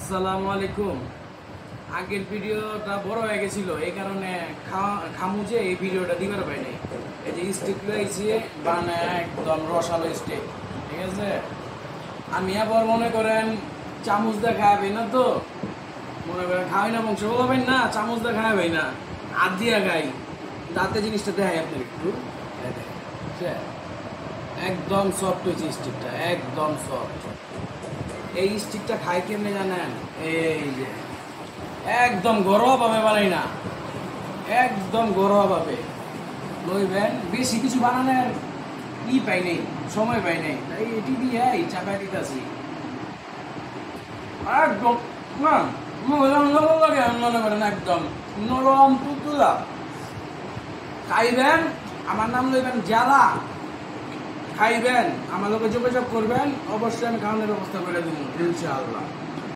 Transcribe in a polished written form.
আসসালামু আলাইকুম। আগের ভিডিওটা বড় হয়ে গেছিল, এই কারণে খামু যে এই ভিডিওটা দিবার পাই নাই। এই যে স্টিক লইছি মানে একদম রসালো স্টিক, ঠিক আছে। আমি আবার মনে করেন চামচ দিয়ে খাওয়াবেন না, তো মনে করেন খাওয়াই না বংশ বলবেন না, চামচ দিয়ে খাওয়াবেন না, হাত দিয়ে খাই। দাঁতে জিনিসটা দেখাই আপনার একটু, এই দেখেন, ঠিক আছে? একদম সফট হয়েছে স্টিকটা, একদম সফট। এই স্টিকটা খাই কেমনে জানেন? এই যে একদম ঘরোয়া ভাবে বানাই না, একদম ঘরোয়া ভাবে লইবেন। বেশি কিছু বানানোর পাই নাই, সময় পাই নাই, তাই এটি দিয়ে চাপাই দিতেছি একদম। না নরম লাগে, মনে করেন একদম নরম তুতুলা। খাইবেন, আমার নাম লইবেন জ্বালা। খাইবেন, আমার লোকে যোগাযোগ করবেন, অবশ্যই আমি খাওয়ানোর ব্যবস্থা করে দেবো ইনশাআল্লাহ।